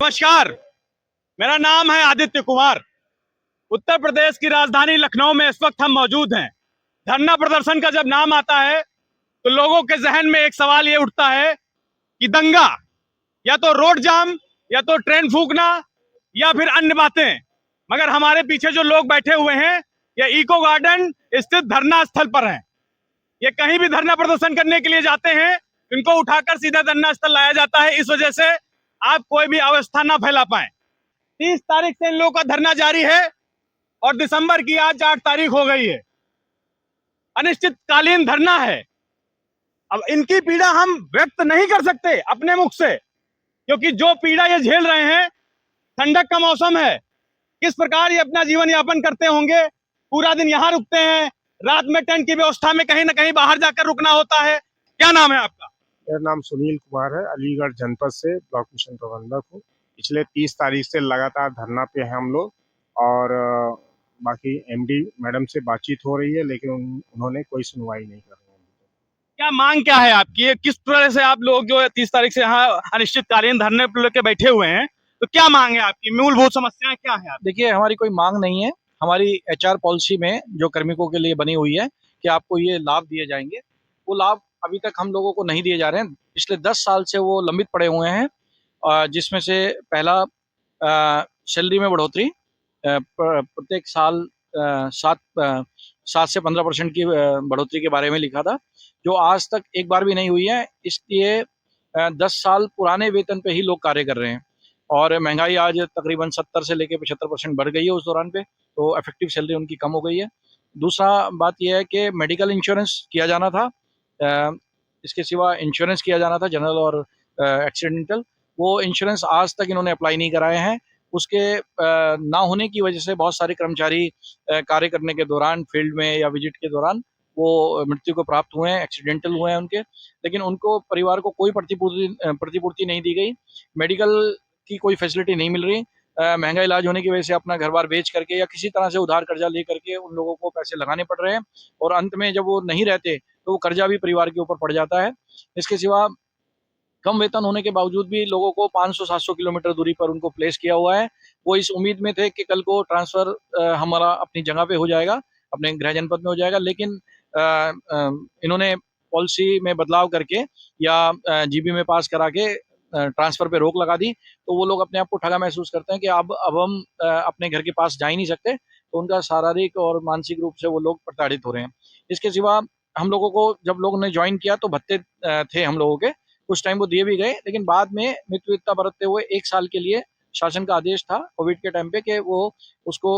नमस्कार। मेरा नाम है आदित्य कुमार। उत्तर प्रदेश की राजधानी लखनऊ में इस वक्त हम मौजूद हैं। धरना प्रदर्शन का जब नाम आता है तो लोगों के जहन में एक सवाल ये उठता है कि दंगा, या तो रोड जाम, या तो ट्रेन फूकना, या फिर अन्य बातें। मगर हमारे पीछे जो लोग बैठे हुए हैं ये इको गार्डन स्थित धरना स्थल पर हैं। ये कहीं भी धरना प्रदर्शन करने के लिए जाते हैं, इनको उठाकर सीधा धरना स्थल लाया जाता है। इस वजह से आप कोई भी अवस्था ना फैला पाए। 30 तारीख से इन लोगों का धरना जारी है और दिसंबर की आज 8 तारीख हो गई है। अनिश्चितकालीन धरना है। अब इनकी पीड़ा हम व्यक्त नहीं कर सकते अपने मुख से, क्योंकि जो पीड़ा ये झेल रहे हैं, ठंडक का मौसम है, किस प्रकार ये अपना जीवन यापन करते होंगे। पूरा दिन यहाँ रुकते हैं, रात में टेंट की व्यवस्था में कहीं ना कहीं बाहर जाकर रुकना होता है। क्या नाम है आपका? मेरा नाम सुनील कुमार है। अलीगढ़ जनपद से ब्लॉक मिशन प्रबंधक हूँ। पिछले 30 तारीख से लगातार धरना पे हैं हम लोग, और बाकी एमडी मैडम से बातचीत हो रही है, लेकिन उन्होंने कोई सुनवाई नहीं कर रहे हैं। क्या मांग क्या है आपकी? ये किस तरह से आप लोग जो है 30 तारीख से यहाँ अनिश्चितकालीन धरने पर लेकर बैठे हुए हैं, तो क्या मांग है आपकी? मूलभूत समस्याएं क्या है आप? देखिए, हमारी कोई मांग नहीं है। हमारी एचआर पॉलिसी में जो कार्मिकों के लिए बनी हुई है कि आपको ये लाभ दिए जाएंगे, वो लाभ अभी तक हम लोगों को नहीं दिए जा रहे हैं। पिछले 10 साल से वो लंबित पड़े हुए हैं, जिसमें से पहला सैलरी में बढ़ोतरी प्रत्येक साल 7 से 15% की बढ़ोतरी के बारे में लिखा था, जो आज तक एक बार भी नहीं हुई है। इसलिए 10 साल पुराने वेतन पे ही लोग कार्य कर रहे हैं, और महंगाई आज तकरीबन 70 से लेकर 75% बढ़ गई है उस दौरान पे, तो इफेक्टिव सैलरी उनकी कम हो गई है। दूसरा बात यह है कि मेडिकल इंश्योरेंस किया जाना था, इसके सिवा इंश्योरेंस किया जाना था जनरल और एक्सीडेंटल। वो इंश्योरेंस आज तक इन्होंने अप्लाई नहीं कराए हैं। उसके ना होने की वजह से बहुत सारे कर्मचारी कार्य करने के दौरान, फील्ड में या विजिट के दौरान वो मृत्यु को प्राप्त हुए हैं, एक्सीडेंटल हुए हैं उनके, लेकिन उनको परिवार को कोई प्रतिपूर्ति नहीं दी गई। मेडिकल की कोई फैसिलिटी नहीं मिल रही। महंगा इलाज होने की वजह से अपना घर बार बेच करके या किसी तरह से उधार कर्जा ले करके उन लोगों को पैसे लगाने पड़ रहे हैं, और अंत में जब वो नहीं रहते तो वो कर्जा भी परिवार के ऊपर पड़ जाता है। इसके सिवा कम वेतन होने के बावजूद भी लोगों को 500-700 किलोमीटर दूरी पर उन्होंने प्लेस किया हुआ है। वो इस उम्मीद में थे कि कल को ट्रांसफर हमारा अपनी जगह पे हो जाएगा, अपने गृह जनपद में हो जाएगा, लेकिन इन्होंने पॉलिसी में बदलाव करके या जीबी में पास करा के ट्रांसफर पे रोक लगा दी। तो वो लोग अपने आप को ठगा महसूस करते हैं कि अब हम अपने घर के पास जा ही नहीं सकते, तो उनका शारीरिक और मानसिक रूप से वो लोग प्रताड़ित हो रहे हैं। इसके सिवा हम लोगों को, जब लोगों ने ज्वाइन किया तो भत्ते थे हम लोगों के, कुछ टाइम वो दिए भी गए, लेकिन बाद में मितव्ययिता बरतते हुए 1 साल के लिए शासन का आदेश था कोविड के टाइम पे कि वो उसको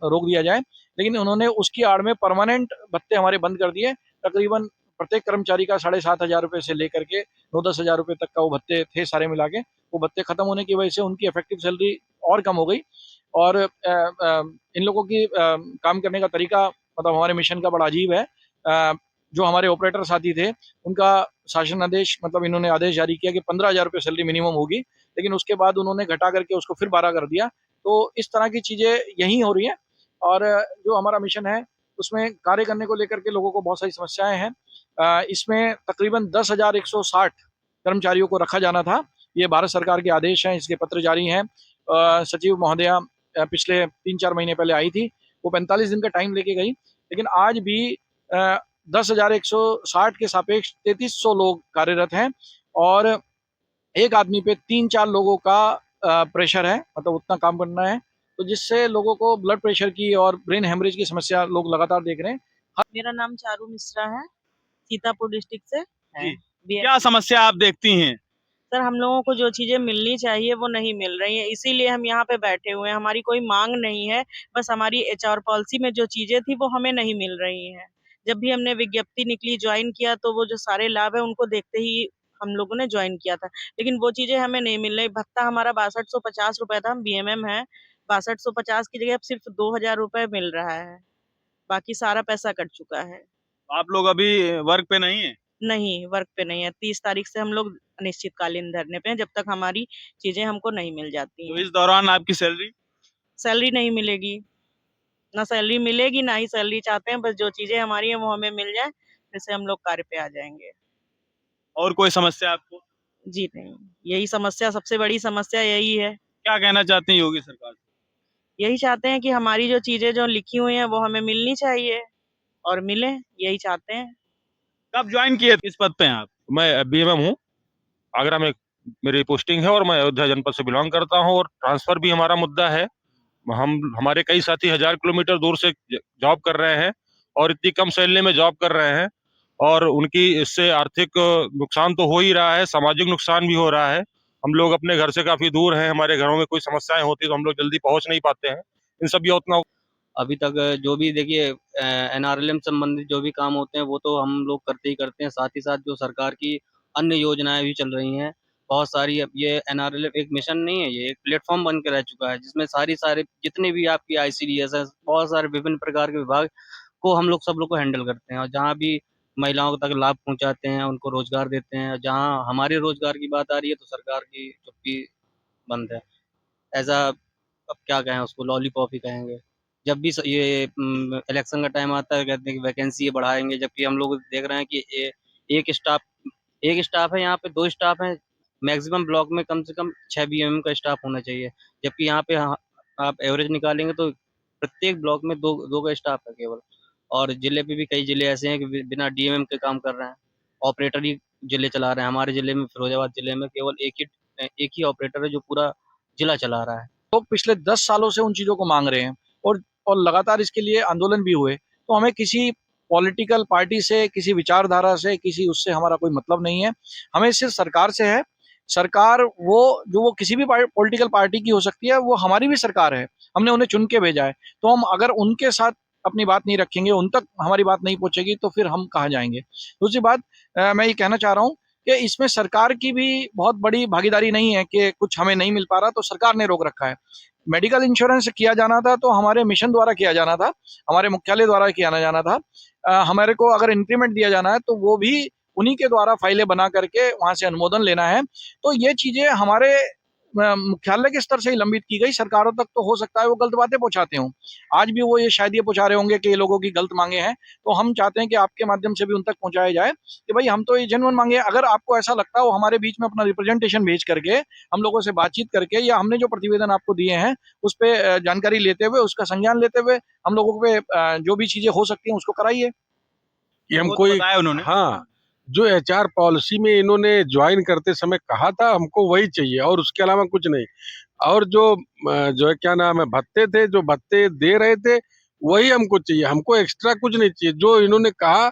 रोक दिया जाए, लेकिन उन्होंने उसकी आड़ में परमानेंट भत्ते हमारे बंद कर दिए। तकरीबन प्रत्येक कर्मचारी का 7,500 रुपये से लेकर के 9-10 हज़ार रुपये तक का वो भत्ते थे सारे मिला के। वो भत्ते खत्म होने की वजह से उनकी इफेक्टिव सैलरी और कम हो गई, और इन लोगों की काम करने का तरीका, मतलब हमारे मिशन का बड़ा अजीब है। जो हमारे ऑपरेटर साथी थे, उनका शासन आदेश, मतलब इन्होंने आदेश जारी किया कि 15,000 रुपये सैलरी मिनिमम होगी, लेकिन उसके बाद उन्होंने घटा करके उसको फिर 12 कर दिया। तो इस तरह की चीज़ें यहीं हो रही हैं, और जो हमारा मिशन है उसमें कार्य करने को लेकर के लोगों को बहुत सारी समस्याएं हैं। इसमें तकरीबन 10,160 कर्मचारियों को रखा जाना था। ये भारत सरकार के आदेश हैं, इसके पत्र जारी हैं। सचिव महोदया पिछले 3-4 महीने पहले आई थी, वो 45 दिन का टाइम लेके गई, लेकिन आज भी 10,160 के सापेक्ष 3,300 लोग कार्यरत हैं, और एक आदमी पे 3-4 लोगों का प्रेशर है, मतलब उतना काम करना है, तो जिससे लोगों को ब्लड प्रेशर की और ब्रेन हेमरेज की समस्या लोग लगातार देख रहे हैं। मेरा नाम चारू मिश्रा है, सीतापुर डिस्ट्रिक्ट से है। क्या समस्या आप देखती हैं? सर, हम लोगों को जो चीजें मिलनी चाहिए वो नहीं मिल रही हैं, इसीलिए हम यहाँ पे बैठे हुए हैं। हमारी कोई मांग नहीं है, बस हमारी एचआर पॉलिसी में जो चीजें थी वो हमें नहीं मिल रही हैं। जब भी हमने विज्ञप्ति निकली, ज्वाइन किया, तो वो जो सारे लाभ है उनको देखते ही हम लोगों ने ज्वाइन किया था, लेकिन वो चीजें हमें नहीं मिल रही। भत्ता हमारा 6250 रुपए था, हम बीएमएम है। 6250 की जगह अब सिर्फ 2,000 रुपए मिल रहा है, बाकी सारा पैसा कट चुका है। आप लोग अभी वर्क पे नहीं है? नहीं, वर्क पे नहीं है। 30 तारीख से हम लोग अनिश्चितकालीन धरने पे हैं, जब तक हमारी चीजें हमको नहीं मिल जाती तो हैं। इस दौरान आपकी सैलरी? सैलरी नहीं मिलेगी, ना सैलरी मिलेगी, ना ही सैलरी चाहते हैं। बस जो चीजें हमारी हैं वो हमें मिल जाए, जिससे हम लोग कार्य पे आ जाएंगे। और कोई समस्या आपको? जी नहीं। यही समस्या, सबसे बड़ी समस्या यही है। क्या कहना चाहते हैं योगी सरकार से? यही चाहते हैं कि हमारी जो चीजें जो लिखी हुई हैं वो हमें मिलनी चाहिए और मिले, यही चाहते हैं। कब ज्वाइन किए इस पद पे हैं आप? मैं बीएमएम हूँ। आगरा में मेरी पोस्टिंग है और मैं अयोध्या जनपद से बिलोंग करता हूँ और ट्रांसफर भी हमारा मुद्दा है। हमारे कई साथी 1000 किलोमीटर दूर से जॉब कर रहे हैं और इतनी कम सैलरी में जॉब कर रहे हैं और उनकी इससे आर्थिक नुकसान तो हो ही रहा है, सामाजिक नुकसान भी हो रहा है। हम लोग अपने घर से काफी दूर हैं, हमारे घरों में कोई समस्याएं होती तो हम लोग जल्दी पहुंच नहीं पाते हैं। इन सब योजनाओं अभी तक जो भी देखिए एनआरएलएम संबंधित जो भी काम होते हैं वो तो हम लोग करते ही करते हैं, साथ ही साथ जो सरकार की अन्य योजनाएं भी चल रही हैं बहुत सारी। अब ये एनआरएलएम एक मिशन नहीं है, ये एक प्लेटफॉर्म बन के रह चुका है जिसमें सारे जितने भी आपकी आईसीडीएस है, बहुत सारे विभिन्न प्रकार के विभाग को हम लोग सब लोग को हैंडल करते हैं और जहाँ भी महिलाओं तक लाभ पहुंचाते हैं, उनको रोजगार देते हैं। जहाँ हमारे रोजगार की बात आ रही है तो सरकार की चुप्पी बंद है। ऐसा अब क्या कहें, उसको लॉलीपॉप ही कहेंगे। जब भी ये इलेक्शन का टाइम आता है कहते हैं कि वैकेंसी बढ़ाएंगे, जबकि हम लोग देख रहे हैं कि एक स्टाफ एक स्टाफ है, यहाँ पे 2 स्टाफ हैं। मैक्सिमम ब्लॉक में कम से कम 6 बीएमएम का स्टाफ होना चाहिए, जबकि यहाँ पे आप एवरेज निकालेंगे तो प्रत्येक ब्लॉक में दो का स्टाफ है केवल। और जिले पे भी कई जिले ऐसे हैं कि बिना डीएमएम के काम कर रहे हैं, ऑपरेटर ही जिले चला रहे हैं। हमारे जिले में, फिरोजाबाद जिले में, केवल एक ही ऑपरेटर है जो पूरा जिला चला रहा है। लोग पिछले 10 सालों से उन चीजों को मांग रहे हैं और लगातार इसके लिए आंदोलन भी हुए। तो हमें किसी पॉलिटिकल पार्टी से, किसी विचारधारा से, किसी उससे हमारा कोई मतलब नहीं है। हमें सिर्फ सरकार से है। सरकार वो किसी भी पॉलिटिकल पार्टी की हो सकती है, वो हमारी भी सरकार है, हमने उन्हें चुन के भेजा है। तो हम अगर उनके साथ अपनी बात नहीं रखेंगे, उन तक हमारी बात नहीं पहुंचेगी, तो फिर हम कहाँ जाएंगे। दूसरी बात मैं ये कहना चाह रहा हूँ कि इसमें सरकार की भी बहुत बड़ी भागीदारी नहीं है कि कुछ हमें नहीं मिल पा रहा तो सरकार ने रोक रखा है। मेडिकल इंश्योरेंस किया जाना था तो हमारे मिशन द्वारा किया जाना था, हमारे मुख्यालय द्वारा किया जाना था। हमारे को अगर इंक्रीमेंट दिया जाना है तो वो भी उन्हीं के द्वारा फाइलें बना करके वहां से अनुमोदन लेना है। तो ये चीजें हमारे मुख्यालय के स्तर से ही लंबित की गई, सरकारों तक तो हो सकता है वो गलत बातें पहुंचाते हों। आज भी वो ये शायद ये पहुंचा रहे होंगे कि ये लोगों की गलत मांगे हैं, तो हम चाहते हैं कि आपके माध्यम से भी उन तक पहुंचाया जाए कि भाई हम तो ये जेन्युइन मांगे। अगर आपको ऐसा लगता है वो हमारे बीच में अपना रिप्रेजेंटेशन भेज करके, हम लोगों से बातचीत करके, या हमने जो प्रतिवेदन आपको दिए हैं उस पर जानकारी लेते हुए, उसका संज्ञान लेते हुए हम लोगों पे जो भी चीजें हो सकती हैं उसको कराइए। कि हम वो तो कोई बताया उन्होंने। हाँ, जो एचआर पॉलिसी में इन्होंने ज्वाइन करते समय कहा था हमको वही चाहिए और उसके अलावा कुछ नहीं। और जो है क्या नाम है, भत्ते थे, जो भत्ते दे रहे थे वही हमको चाहिए, हमको एक्स्ट्रा कुछ नहीं चाहिए। जो इन्होंने कहा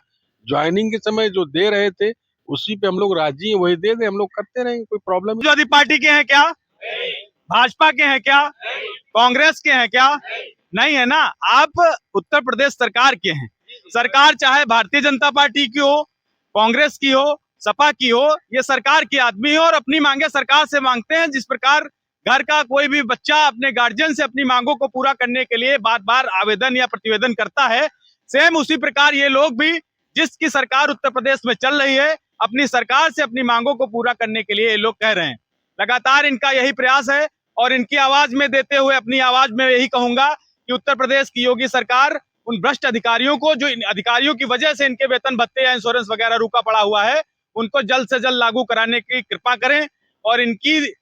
ज्वाइनिंग के समय जो दे रहे थे उसी पे हम लोग राजी हैं, वही दे दे, हम लोग करते रहेंगे, कोई प्रॉब्लम नहीं। समाजवादी पार्टी के हैं क्या? भाजपा के हैं क्या? कांग्रेस के हैं क्या? नहीं है ना। आप उत्तर प्रदेश सरकार के हैं। सरकार चाहे भारतीय जनता पार्टी की हो, कांग्रेस की हो, सपा की हो, ये सरकार की आदमी है और अपनी मांगे सरकार से मांगते हैं। जिस प्रकार घर का कोई भी बच्चा अपने गार्जियन से अपनी मांगों को पूरा करने के लिए बार बार आवेदन या प्रतिवेदन करता है, सेम उसी प्रकार ये लोग भी, जिसकी सरकार उत्तर प्रदेश में चल रही है, अपनी सरकार से अपनी मांगों को पूरा करने के लिए ये लोग कह रहे हैं। लगातार इनका यही प्रयास है और इनकी आवाज में देते हुए अपनी आवाज में यही कहूंगा कि उत्तर प्रदेश की योगी सरकार उन भ्रष्ट अधिकारियों को, जो अधिकारियों की वजह से इनके वेतन भत्ते या इंश्योरेंस वगैरह रुका पड़ा हुआ है, उनको जल्द से जल्द लागू कराने की कृपा करें और इनकी